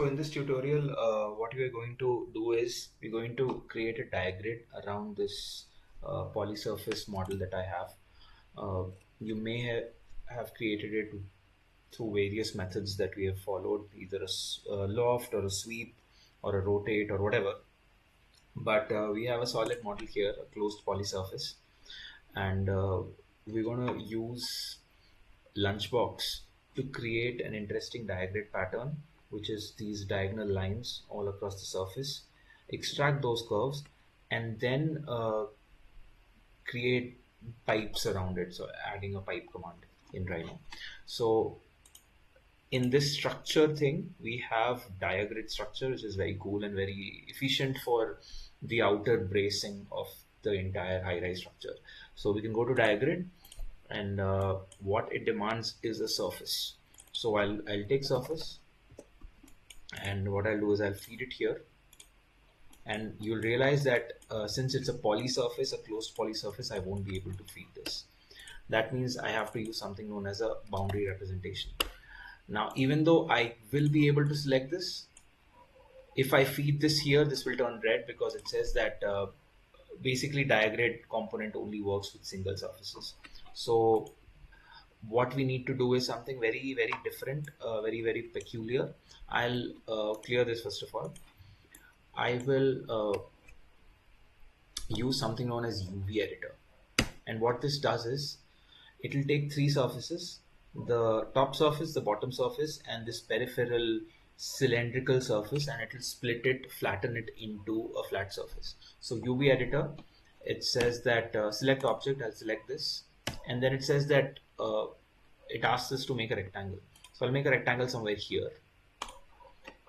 So in this tutorial, what we are going to do is we're going to create a diagrid around this polysurface model that I have. You may have created it through various methods that we have followed, either a loft or a sweep or a rotate or whatever. But we have a solid model here, a closed polysurface, and we're going to use Lunchbox to create an interesting diagrid pattern, which is these diagonal lines all across the surface, extract those curves, and then create pipes around it. So adding a pipe command in Rhino. So in this structure thing, we have diagrid structure, which is very cool and very efficient for the outer bracing of the entire high-rise structure. So we can go to diagrid, and what it demands is a surface. So I'll take surface, and what I'll do is I'll feed it here, and you'll realize that since it's a poly surface, a closed poly surface, I won't be able to feed this. That means I have to use something known as a boundary representation. Now, even though I will be able to select this, if I feed this here, this will turn red because it says that basically diagrid component only works with single surfaces. So what we need to do is something very, very different, very peculiar. I'll clear this first of all. I will use something known as UV Editor. And what this does is, it will take three surfaces, the top surface, the bottom surface, and this peripheral cylindrical surface, and it will split it, flatten it into a flat surface. So UV Editor, it says that select object, I'll select this, and then it says that it asks us to make a rectangle. So I'll make a rectangle somewhere here.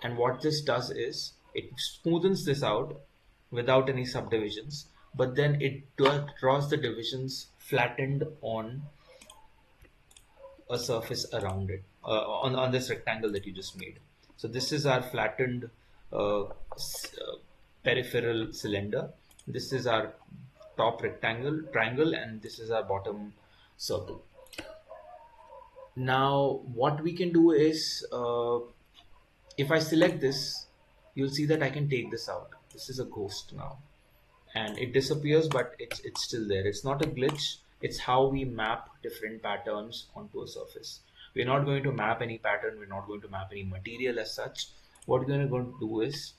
And what this does is, it smoothens this out without any subdivisions, but then it draws the divisions flattened on a surface around it, on this rectangle that you just made. So this is our flattened peripheral cylinder. This is our top triangle, and this is our bottom circle. Now what we can do is, if I select this, you'll see that I can take this out. This is a ghost now, and it disappears, but it's still there. It's not a glitch. It's how we map different patterns onto a surface. We're not going to map any pattern. We're not going to map any material as such. What we're going to do is,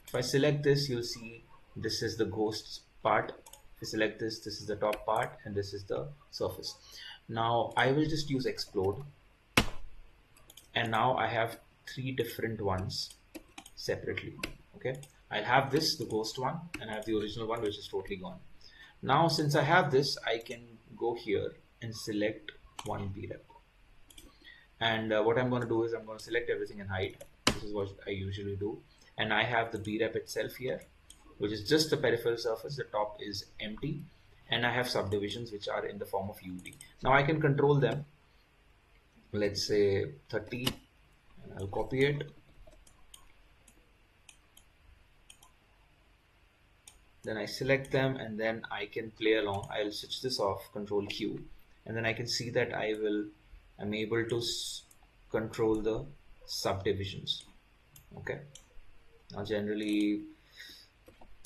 if I select this, you'll see this is the ghost part. If I select this, this is the top part, and this is the surface. Now I will just use explode, and now I have three different ones separately. Okay, I'll have this, the ghost one, and I have the original one, which is totally gone. Now since I have this, I can go here and select one brep, and what I'm going to do is I'm going to select everything and hide. This is what I usually do, and I have the brep itself here, which is just the peripheral surface. The top is empty, and I have subdivisions which are in the form of UV. Now I can control them. Let's say 30, and I'll copy it. Then I select them, and then I can play along. I'll switch this off, Control Q, and then I can see that I'm able to control the subdivisions. Okay. Now generally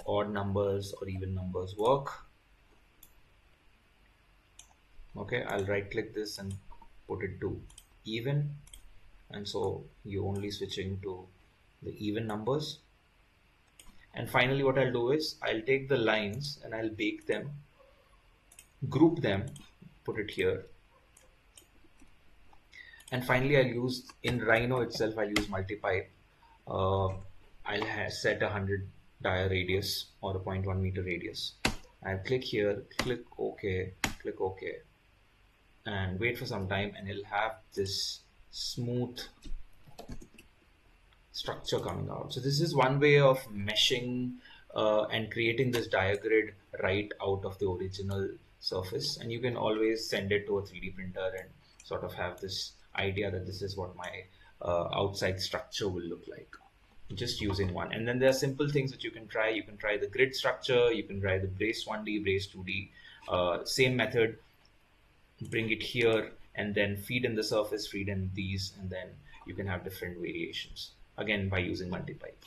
odd numbers or even numbers work. Okay, I'll right click this and put it to even, and so you're only switching to the even numbers. And finally what I'll do is, I'll take the lines and I'll bake them, group them, put it here. And finally I'll use, in Rhino itself, I'll use multi-pipe. I'll set 100 dia radius or a 0.1 meter radius. I'll click here, click OK, and wait for some time, and it'll have this smooth structure coming out. So this is one way of meshing and creating this diagrid right out of the original surface, and you can always send it to a 3D printer and sort of have this idea that this is what my outside structure will look like, just using one. And then there are simple things that you can try. You can try the grid structure, you can try the brace 1D, brace 2D, same method, bring it here and then feed in the surface, feed in these, and then you can have different variations. again by using multi-pipe.